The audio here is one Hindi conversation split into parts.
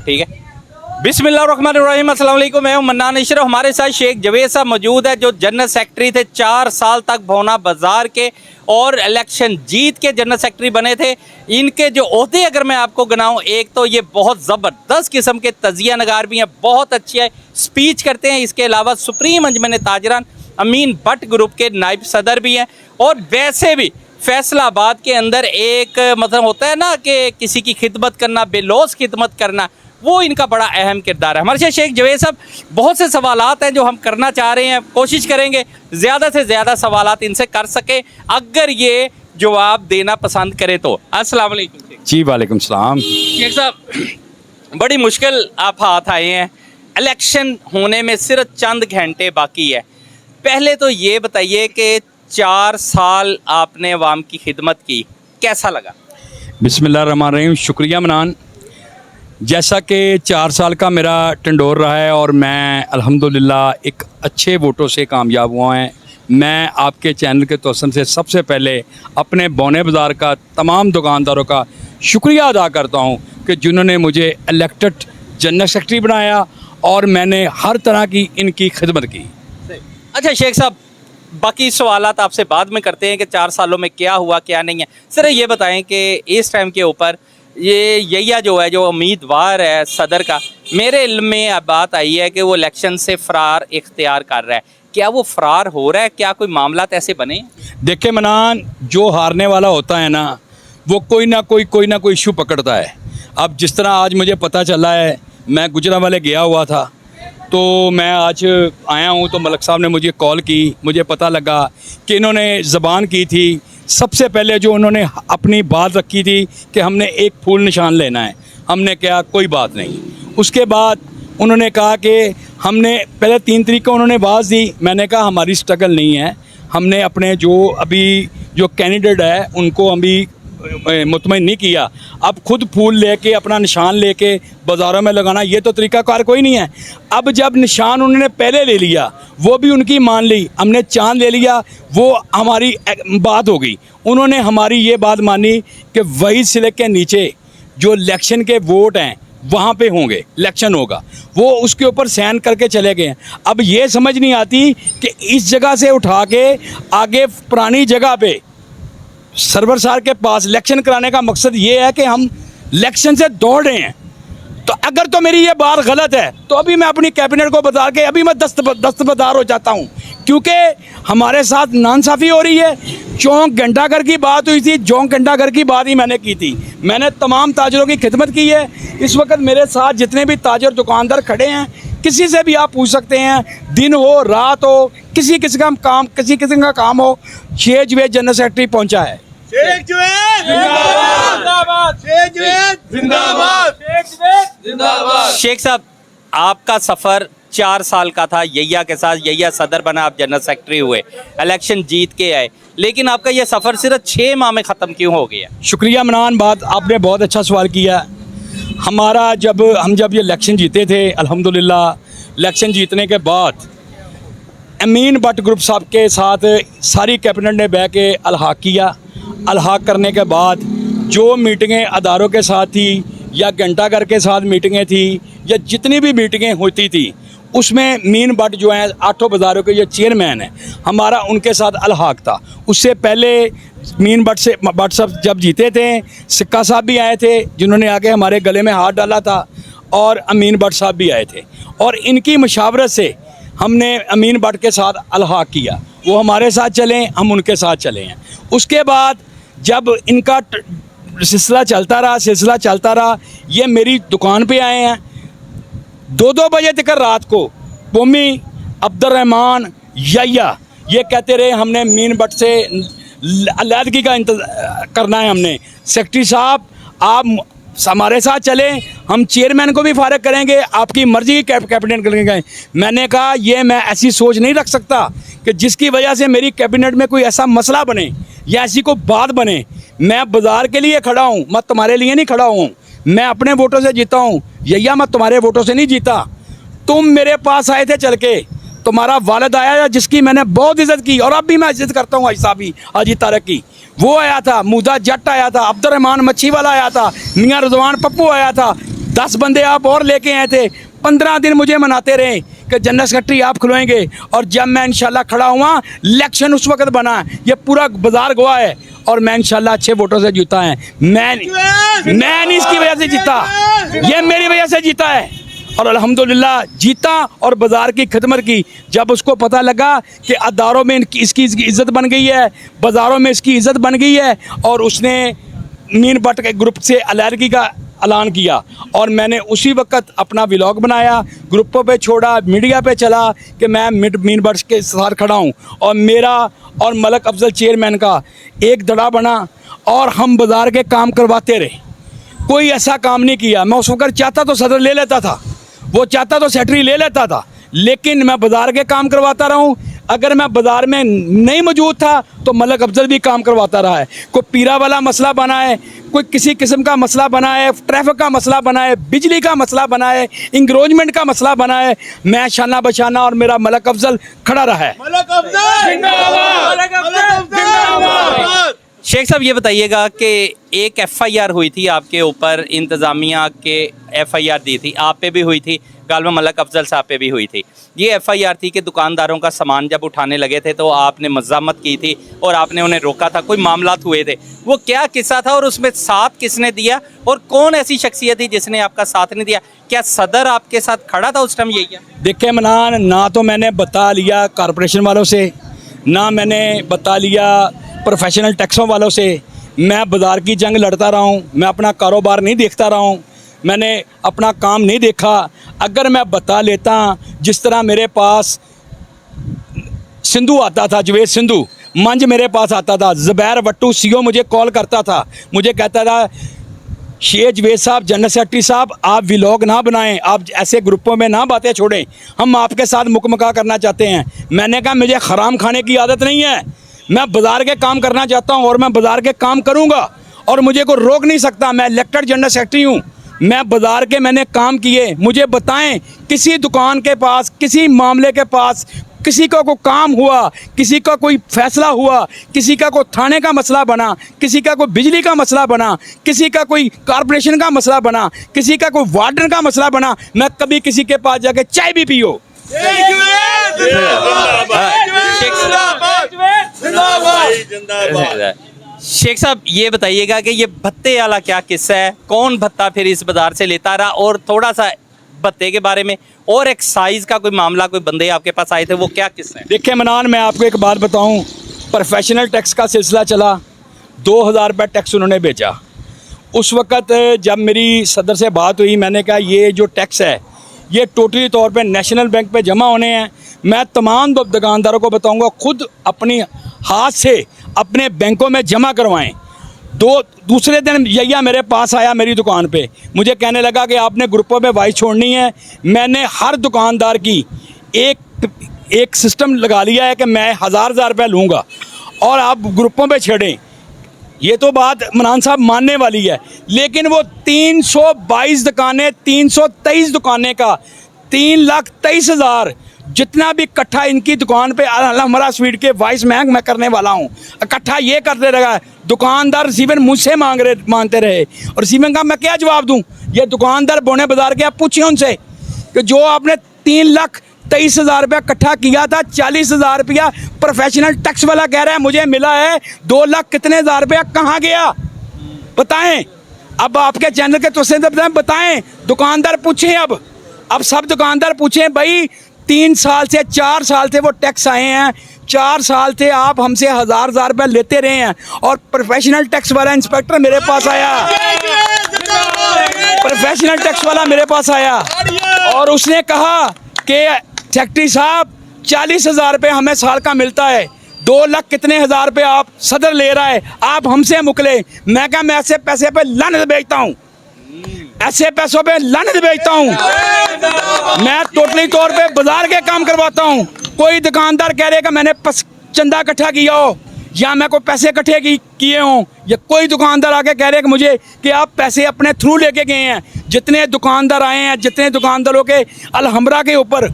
ठीक है। बिस्मिल्लाहिर्रहमानिर्रहीम, अस्सलाम वालेकुम। मैं हूं मन्नान इशरफ। हमारे साथ शेख जवेद साहब मौजूद है जो जनरल सेक्रेटरी थे 4 साल तक भोना बाज़ार के और इलेक्शन जीत के जनरल सेक्रेटरी बने थे। इनके जो ओहदे अगर मैं आपको गिनाऊं, एक तो ये बहुत ज़बरदस्त किस्म के तजिया नगार भी हैं, बहुत अच्छे स्पीच करते हैं। इसके अलावा सुप्रीम अंजमन ताजरान अमीन भट्ट ग्रुप के नायब सदर भी हैं। और वैसे भी फैसलाबाद के अंदर एक मतलब होता है ना कि किसी की खिदमत करना, बेलौस खिदमत करना, वो इनका बड़ा अहम किरदार है। हमारे साथ शेख जवेद साहब, बहुत से सवालात हैं जो हम करना चाह रहे हैं, कोशिश करेंगे ज़्यादा से ज़्यादा सवालात इनसे कर सके अगर ये जवाब देना पसंद करें तो। अस्सलाम वालेकुम शेख। जी वालेकुम सलाम। शेख साहब, बड़ी मुश्किल आप हाथ आए हैं, इलेक्शन होने में सिर्फ चंद घंटे बाकी है। पहले तो ये बताइए कि 4 साल आपने अवाम की खिदमत की, कैसा लगा? बिस्मिल्लाहिर्रहमानिर्रहीम, शुक्रिया मनान। जैसा कि 4 साल का मेरा टंडोर रहा है और मैं अल्हम्दुलिल्लाह एक अच्छे वोटों से कामयाब हुआ है। मैं आपके चैनल के तोसन से सबसे पहले अपने बौने बाज़ार का तमाम दुकानदारों का शुक्रिया अदा करता हूँ कि जिन्होंने मुझे इलेक्टेड जनरल सेक्रेटरी बनाया और मैंने हर तरह की इनकी खिदमत की। अच्छा शेख साहब, बाकी सवालात आपसे बाद में करते हैं कि 4 सालों में क्या हुआ क्या नहीं है। सिर्फ ये बताएं कि इस टाइम के ऊपर ये यहिया जो है, जो उम्मीदवार है सदर का, मेरे इल्म में अब बात आई है कि वो इलेक्शन से फ़रार इख्तियार कर रहा है। क्या वो फ़रार हो रहा है? क्या कोई मामला ऐसे बने? देखिए मनान, जो हारने वाला होता है ना, वो कोई ना कोई इशू पकड़ता है। अब जिस तरह आज मुझे पता चला है, मैं गुजरांवाले गया हुआ था तो मैं आज आया हूँ तो मलक साहब ने मुझे कॉल की, मुझे पता लगा कि इन्होंने ज़बान की थी। सबसे पहले जो उन्होंने अपनी बात रखी थी कि हमने एक फूल निशान लेना है, हमने कहा कोई बात नहीं। उसके बाद उन्होंने कहा कि हमने पहले 3 तरीक को उन्होंने आवाज़ दी, मैंने कहा हमारी स्ट्रगल नहीं है, हमने अपने जो अभी जो कैंडिडेट है उनको अभी मुतमईन नहीं किया। अब खुद फूल लेके अपना निशान लेके बाज़ारों में लगाना ये तो तरीक़ाकार कोई नहीं है। अब जब निशान उन्होंने पहले ले लिया, वो भी उनकी मान ली, हमने चांद ले लिया, वो हमारी बात हो गई। उन्होंने हमारी ये बात मानी कि वही सिले के नीचे जो इलेक्शन के वोट हैं वहाँ पे होंगे, इलेक्शन होगा, वो उसके ऊपर साइन करके चले गए। अब ये समझ नहीं आती कि इस जगह से उठा के आगे पुरानी जगह पे सरवर सार के पास इलेक्शन कराने का मकसद ये है कि हम इलेक्शन से दौड़ रहे हैं। तो अगर तो मेरी ये बात गलत है तो अभी मैं अपनी कैबिनेट को बता के अभी मैं दस्तबरदार हो जाता हूँ, क्योंकि हमारे साथ नाइंसाफ़ी हो रही है। चौंक घंटाघर की बात हुई थी, चौंक घंटाघर की बात ही मैंने की थी। मैंने तमाम ताजरों की खिदमत की है। इस वक्त मेरे साथ जितने भी ताजर दुकानदार खड़े हैं, किसी से भी आप पूछ सकते हैं, दिन हो रात हो, किसी किसी का काम हो, शेख जवेद जनरल सेक्रेटरी पहुंचा है। शेख जवेद जिंदाबाद, शेख जवेद जिंदाबाद, शेख जवेद जिंदाबाद। शेख साहब, आपका सफ़र 4 साल का था यहिया के साथ, यहिया सदर बना, आप जनरल सेक्रेटरी हुए, इलेक्शन जीत के आए, लेकिन आपका ये सफ़र सिर्फ 6 माह में ख़त्म क्यों हो गया? शुक्रिया मनान, बात आपने बहुत अच्छा सवाल किया। हमारा जब ये इलेक्शन जीते थे, अल्हम्दुलिल्लाह इलेक्शन जीतने के बाद अमीन भट्ट ग्रुप साहब के साथ सारी कैबिनेट ने बह के अलहाक किया। अलहाक करने के बाद जो मीटिंगें अदारों के साथ थी या घंटाघर के साथ मीटिंगें थी या जितनी भी मीटिंगें होती थी, उसमें मीन भट्ट जो हैं 8 बाज़ारों के ये चेयरमैन हैं, हमारा उनके साथ अलहाक था। उससे पहले मीन भट्ट साहब जब जीते थे, सिक्का साहब भी आए थे जिन्होंने आके हमारे गले में हाथ डाला था, और अमीन भट्ट साहब भी आए थे, और इनकी मशावरत से हमने अमीन भट्ट के साथ अलहाक किया। वो हमारे साथ चलें, हम उनके साथ चले हैं। उसके बाद जब इनका सिलसिला चलता रहा, ये मेरी दुकान पे आए हैं 2-2 बजे तक रात को। पोमी, अब्दुर्रहमान, यहिया ये कहते रहे हमने मीन भट्ट से अलहदगी का करना है। हमने सेक्रेटरी साहब आप हमारे साथ चलें, हम चेयरमैन को भी फारग करेंगे, आपकी मर्जी की कैबिनेट करेंगे। मैंने कहा ये मैं ऐसी सोच नहीं रख सकता कि जिसकी वजह से मेरी कैबिनेट में कोई ऐसा मसला बने या ऐसी कोई बात बने। मैं बाज़ार के लिए खड़ा हूँ, मैं तुम्हारे लिए नहीं खड़ा हूँ। मैं अपने वोटों से जीता हूँ, यहिया मैं तुम्हारे वोटों से नहीं जीता। तुम मेरे पास आए थे चल के, तुम्हारा वालिद आया जिसकी मैंने बहुत इज़्ज़त की और अब भी मैं इज़्ज़त करता हूँ, हाजी तारक की, वो आया था, मुदा जट आया था, अब्दुर्रहमान मच्छी वाला आया था, मियाँ रिजवान पप्पू आया था, 10 बंदे आप और लेके आए थे, 15 दिन मुझे मनाते रहे कि जनरल सेक्रेटरी आप खुलवाएंगे, और जब मैं इंशाल्लाह खड़ा हुआ, इलेक्शन उस वक्त बना, ये पूरा बाजार गवाह है, और मैं इंशाल्लाह अच्छे वोटों से जीता है। मैं नहीं इसकी वजह से जीता, ये मेरी वजह से जीता है, और अल्हम्दुलिल्लाह जीता और बाजार की खिदमत की। जब उसको पता लगा कि अदारों में इसकी इज्जत बन गई है, बाज़ारों में इसकी इज्जत बन गई है, और उसने मीन भट्ट के ग्रुप से अलर्गी का ऐलान किया, और मैंने उसी वक्त अपना व्लॉग बनाया, ग्रुपों पे छोड़ा, मीडिया पे चला कि मैं मीन भट्ट के साथ खड़ा हूँ, और मेरा और मलक अफजल चेयरमैन का एक दड़ा बना, और हम बाज़ार के काम करवाते रहे। कोई ऐसा काम नहीं किया, मैं उस वक्त चाहता तो सदर ले लेता था, वो चाहता तो सेक्रेटरी ले लेता था, लेकिन मैं बाज़ार के काम करवाता रहा हूँ। अगर मैं बाज़ार में नहीं मौजूद था तो मलक अफजल भी काम करवाता रहा है। कोई पीरा वाला मसला बना है, कोई किसी किस्म का मसला बना है, ट्रैफिक का मसला बना है, बिजली का मसला बना है, इंक्रोचमेंट का मसला बना है, मैं शाना बशाना और मेरा मलक अफजल खड़ा रहा है। मलक अफजल जिंदाबाद, मलक अफजल जिंदाबाद। शेख साहब ये बताइएगा कि एक एफआईआर हुई थी आपके ऊपर, इंतज़ामिया के एफआईआर दी थी, आप पे भी हुई थी, गालवा मलक अफजल साहब पे भी हुई थी। ये एफआईआर थी कि दुकानदारों का सामान जब उठाने लगे थे तो आपने मज़ामत की थी और आपने उन्हें रोका था, कोई मामलात हुए थे। वो क्या किस्सा था और उसमें साथ किसने दिया, और कौन ऐसी शख्सियत थी जिसने आपका साथ नहीं दिया? क्या सदर आपके साथ खड़ा था उस टाइम? यही क्या देखिए मनान, ना तो मैंने बता लिया कॉरपोरेशन वालों से, ना मैंने बता लिया प्रोफेशनल टैक्सों वालों से। मैं बाज़ार की जंग लड़ता रहा हूँ, मैं अपना कारोबार नहीं देखता रहा हूँ, मैंने अपना काम नहीं देखा। अगर मैं बता लेता, जिस तरह मेरे पास सिंधु आता था, जवेद सिंधु मंज मेरे पास आता था, ज़ुबैर वट्टू सीओ मुझे कॉल करता था, मुझे कहता था शेख जवेद साहब, जनरल सेक्रेटरी साहब, आप व्लॉग ना बनाएं, आप ऐसे ग्रुपों में ना बातें छोड़ें, हम आपके साथ मुकमका करना चाहते हैं। मैंने कहा मुझे हराम खाने की आदत नहीं है, मैं बाज़ार के काम करना चाहता हूं और मैं बाज़ार के काम करूंगा, और मुझे कोई रोक नहीं सकता। मैं इलेक्टेड जनरल सेक्रेटरी हूं, मैं बाज़ार के मैंने काम किए। मुझे बताएं, किसी दुकान के पास, किसी मामले के पास किसी का कोई काम हुआ, किसी का कोई फैसला हुआ, किसी का कोई थाने का मसला बना, किसी का कोई बिजली का मसला बना, किसी का कोई कॉरपोरेशन का मसला बना, किसी का कोई वार्डन का मसला बना, मैं कभी किसी के पास जाके चाय भी पियो। शेख साहब ये बताइएगा कि ये भत्ते वाला क्या किस्सा है, कौन भत्ता फिर इस बाजार से लेता रहा, और थोड़ा सा भत्ते के बारे में, और एक साइज का कोई मामला, कोई बंदे आपके पास आए थे, वो क्या किस्सा है? देखिए मनान, मैं आपको एक बात बताऊं, प्रोफेशनल टैक्स का सिलसिला चला, 2000 रुपये टैक्स उन्होंने बेचा। उस वक़्त जब मेरी सदर से बात हुई, मैंने कहा ये जो टैक्स है ये टोटली तौर पे नेशनल बैंक पे जमा होने हैं। मैं तमाम दुकानदारों को बताऊंगा खुद अपनी हाथ से अपने बैंकों में जमा करवाएं। दूसरे दिन यैया मेरे पास आया मेरी दुकान पे, मुझे कहने लगा कि आपने ग्रुपों में वाइस छोड़नी है। मैंने हर दुकानदार की एक सिस्टम लगा लिया है कि मैं हज़ार रुपये लूँगा और आप ग्रुपों में छेड़ें। ये तो बात मनान साहब मानने वाली है, लेकिन वो 322 दुकानें, 323 दुकानें का 3,23,000 जितना भी इकट्ठा इनकी दुकान पे हमारा स्वीट के वाइस महंग मैं करने वाला हूँ, इकट्ठा ये करते रहा। दुकानदार रिसीवन मुझसे मांगते रहे, और रिसीवन का मैं क्या जवाब दूँ? ये दुकानदार बोने बाजार के, आप पूछिए उनसे कि जो आपने 3,23,000 रुपया इकट्ठा किया था, 40,000 रुपया प्रोफेशनल टैक्स वाला कह रहा है मुझे मिला है, 2 लाख कितने हज़ार रुपया कहाँ गया बताएं? अब आपके चैनल के तो से बताएं, दुकानदार पूछें, अब सब दुकानदार पूछें भाई, 3 साल से 4 साल से वो टैक्स आए हैं, 4 साल से आप हमसे हज़ार रुपये लेते रहे हैं, और प्रोफेशनल टैक्स वाला इंस्पेक्टर मेरे पास आया, प्रोफेशनल टैक्स वाला मेरे पास आया और उसने कहा कि सेक्रेटरी साहब 40,000 रुपये हमें साल का मिलता है, 2 लाख कितने हज़ार रुपये आप सदर ले रहा है, आप हमसे मुकले। मैं क्या, मैं ऐसे पैसे पे लानत बेचता हूँ, ऐसे पैसों पे लानत बेचता हूँ। मैं टोटली तौर पे बाजार के काम करवाता हूँ। कोई दुकानदार कह रहेगा मैंने चंदा इकट्ठा किया हो या मैं कोई पैसे इकट्ठे किए हों, या कोई दुकानदार आके कह रहे कि मुझे कि आप पैसे अपने थ्रू लेके गए हैं। जितने दुकानदार आए हैं, जितने दुकानदारों के अलहमरा के ऊपर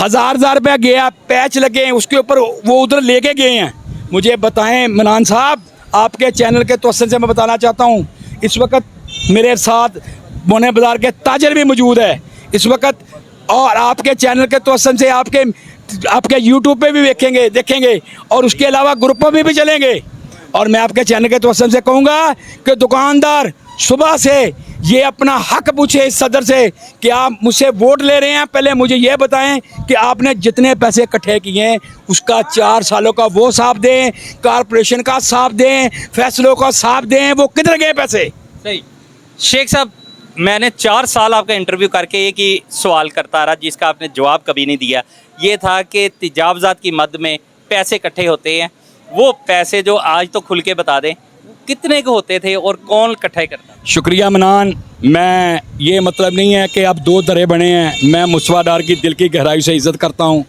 हज़ार रुपया गया, पैच लगे हैं उसके ऊपर, वो उधर लेके गए हैं। मुझे बताएं मनान साहब, आपके चैनल के तवज्जुह से मैं बताना चाहता हूँ, इस वक्त मेरे साथ बोने बाजार के ताजर भी मौजूद है इस वक्त, और आपके चैनल के तवस्सुम से आपके यूट्यूब पे भी देखेंगे और उसके अलावा ग्रुपों में भी चलेंगे। और मैं आपके चैनल के तवस्सुम से कहूँगा कि दुकानदार सुबह से ये अपना हक पूछे इस सदर से कि आप मुझसे वोट ले रहे हैं, पहले मुझे ये बताएं कि आपने जितने पैसे इकट्ठे किए हैं उसका 4 सालों का वो हिसाब दें, कारपोरेशन का हिसाब दें, फैसलों का हिसाब दें, वो किधर गए पैसे। सही। शेख साहब, मैंने 4 साल आपका इंटरव्यू करके एक ही सवाल करता रहा जिसका आपने जवाब कभी नहीं दिया। ये था कि तजावज़ात की मद में पैसे इकट्ठे होते हैं, वो पैसे जो आज तो खुल के बता दें कितने के होते थे और कौन इकट्ठा करता? शुक्रिया मनान, मैं ये मतलब नहीं है कि अब 2 तरह बने हैं। मैं मुस्तफ़ा डार की दिल की गहराई से इज़्ज़त करता हूँ।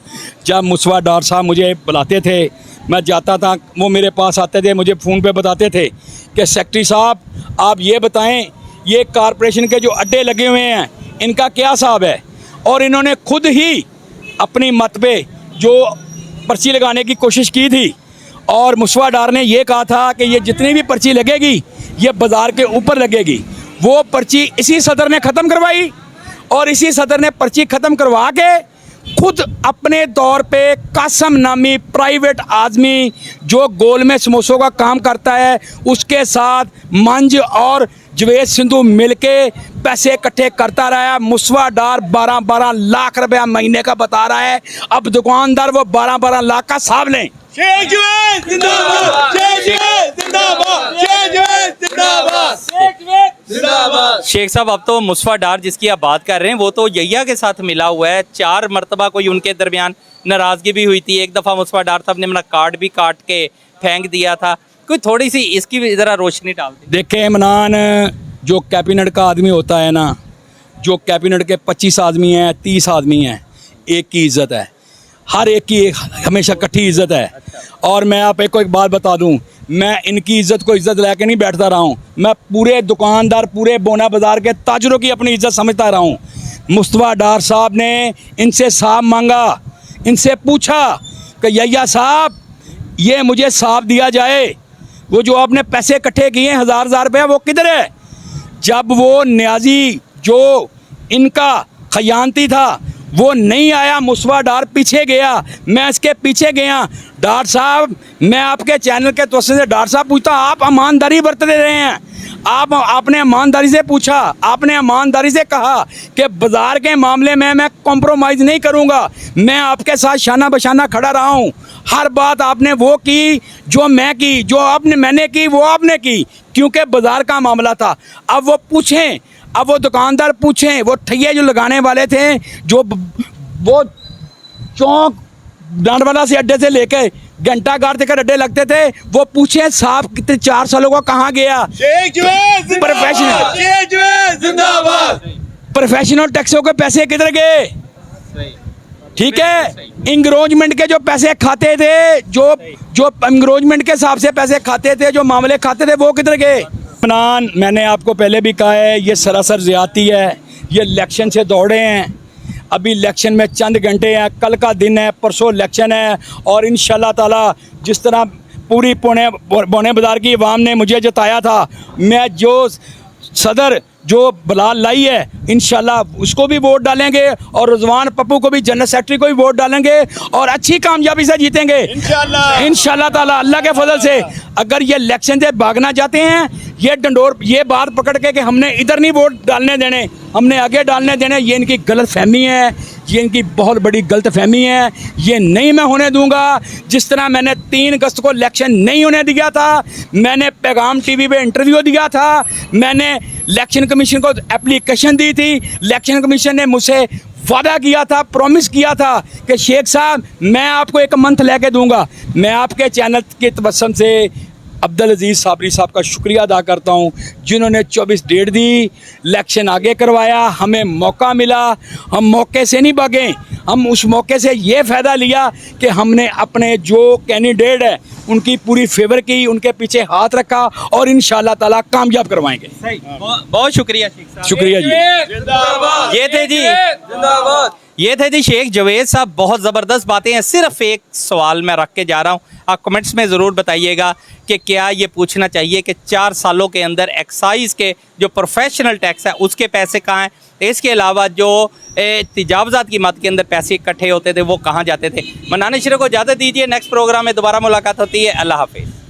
जब मुस्तफ़ा डार साहब मुझे बुलाते थे, मैं जाता था, वो मेरे पास आते थे, मुझे फ़ोन पे बताते थे कि सेक्रेटरी साहब आप ये बताएं ये कारपोरेशन के जो अड्डे लगे हुए हैं इनका क्या हिसाब है। और इन्होंने खुद ही अपनी मत पे जो पर्ची लगाने की कोशिश की थी और मुस्तफ़ा डार ने ये कहा था कि ये जितनी भी पर्ची लगेगी ये बाज़ार के ऊपर लगेगी। वो पर्ची इसी सदर ने ख़त्म करवाई और इसी सदर ने पर्ची ख़त्म करवा के खुद अपने तौर पे कासम नामी प्राइवेट आदमी जो गोल में समोसों का काम करता है उसके साथ मंज और जवेद सिंधु मिलके पैसे इकट्ठे करता रहा। मुस्तफ़ा डार 12-12 लाख रुपया महीने का बता रहा है। अब दुकानदार वो 12-12 लाख का हिसाब लें। शेख जवेद जिंदाबाद, शेख जवेद जिंदाबाद, शेख जवेद जिंदाबाद, शेख जवेद जिंदाबाद। शेख साहब, अब तो मुस्तफ़ा डार जिसकी आप बात कर रहे हैं वो तो यहिया के साथ मिला हुआ है। 4 मरतबा कोई उनके दरमियान नाराज़गी भी हुई थी। एक दफ़ा मुस्तफ़ा डार साहब ने अपना कार्ड भी काट के फेंक दिया था। कोई थोड़ी सी इसकी भी ज़रा रोशनी डाल दी। देखें इमरान, जो कैबिनेट का आदमी होता है ना, जो कैबिनेट के 25 आदमी हैं, 30 आदमी हैं, एक की इज़्ज़त है, हर एक की हमेशा इकट्ठी इज़्ज़त है। और मैं आप एक बात बता दूं, मैं इनकी इज़्ज़त को इज़्ज़त लेके नहीं बैठता रहा हूं, मैं पूरे दुकानदार, पूरे बोना बाज़ार के ताजरों की अपनी इज़्ज़त समझता रहा हूं। मुस्तफ़ा डार साहब ने इनसे साहब मांगा, इनसे पूछा कि यहिया साहब ये मुझे साहब दिया जाए, वो जो आपने पैसे इकट्ठे किए हैं 1000 रुपये वो किधर है। जब वो न्याजी जो इनका खयानती था वो नहीं आया, मुस्तफ़ा डार पीछे गया, मैं इसके पीछे गया। डार साहब, मैं आपके चैनल के तवज्जो से डार साहब पूछता, आप ईमानदारी बरतते रहे हैं, आपने ईमानदारी से पूछा, आपने ईमानदारी से कहा कि बाज़ार के मामले में मैं कॉम्प्रोमाइज़ नहीं करूंगा, मैं आपके साथ शाना बशाना खड़ा रहा हूं। हर बात आपने वो की जो मैं की, जो मैंने की वो आपने की, क्योंकि बाज़ार का मामला था। अब वो पूछें, अब वो दुकानदार पूछें, वो ठैये जो लगाने वाले थे, जो वो चौक डांडवाला से अड्डे से लेके घंटा गार तक अड्डे लगते थे, वो पूछें साहब कितने 4 सालों का कहाँ गया। शेख जवेद जिंदाबाद, शेख जवेद जिंदाबाद। प्रोफेशनल टैक्सों के पैसे किधर गए। ठीक है, इंग्रोजमेंट के जो पैसे खाते थे, जो इंग्रोजमेंट के हिसाब से पैसे खाते थे, जो मामले खाते थे, वो किधर गए। इमरान, मैंने आपको पहले भी कहा है ये सरासर ज़्यादती है। ये इलेक्शन से दौड़े हैं, अभी इलेक्शन में चंद घंटे हैं, कल का दिन है, परसों इलेक्शन है। और इंशाल्लाह ताला जिस तरह पूरी बोने बाज़ार की आवाम ने मुझे जताया था, मैं जो सदर जो बलाल लाई है इंशाल्लाह उसको भी वोट डालेंगे और रिजवान पप्पू को भी, जनरल सेक्रेटरी को भी वोट डालेंगे और अच्छी कामयाबी से जीतेंगे इंशाल्लाह ताला अल्लाह के फजल से। अगर ये इलेक्शन से भागना चाहते हैं, ये डंडोर ये बात पकड़ के कि हमने इधर नहीं वोट डालने देने, हमने आगे डालने देने, ये इनकी गलत फहमी है, ये इनकी बहुत बड़ी गलत फहमी है। ये नहीं मैं होने दूंगा। जिस तरह मैंने 3 अगस्त को इलेक्शन नहीं होने दिया था, मैंने पैगाम टीवी पे इंटरव्यू दिया था, मैंने इलेक्शन कमीशन को एप्लीकेशन दी थी, इलेक्शन कमीशन ने मुझसे वादा किया था, प्रॉमिस किया था कि शेख साहब मैं आपको 1 मंथ लेके दूंगा। मैं आपके चैनल के तवज्जो से अब्दुल अजीज़ साबरी साहब का शुक्रिया अदा करता हूं, जिन्होंने 24 डेट दी, इलेक्शन आगे करवाया, हमें मौका मिला, हम मौके से नहीं भागे, हम उस मौके से ये फ़ायदा लिया कि हमने अपने जो कैंडिडेट है उनकी पूरी फेवर की, उनके पीछे हाथ रखा और इंशाल्लाह ताला कामयाब करवाएंगे। बहुत शुक्रिया शेख साहब। शुक्रिया जी। ये थे जी, जिंदाबाद। ये थे जी शेख जवेद साहब, बहुत ज़बरदस्त बातें हैं। सिर्फ एक सवाल मैं रख के जा रहा हूँ, आप कमेंट्स में ज़रूर बताइएगा कि क्या ये पूछना चाहिए कि 4 सालों के अंदर एक्साइज़ के जो प्रोफेशनल टैक्स है उसके पैसे कहाँ हैं, इसके अलावा जो तजावज़ात की मद के अंदर पैसे इकट्ठे होते थे वो कहाँ जाते थे। मन्नान इशरत को इजाज़त दीजिए, नेक्स्ट प्रोग्राम में दोबारा मुलाकात होती है। अल्लाह हाफिज़।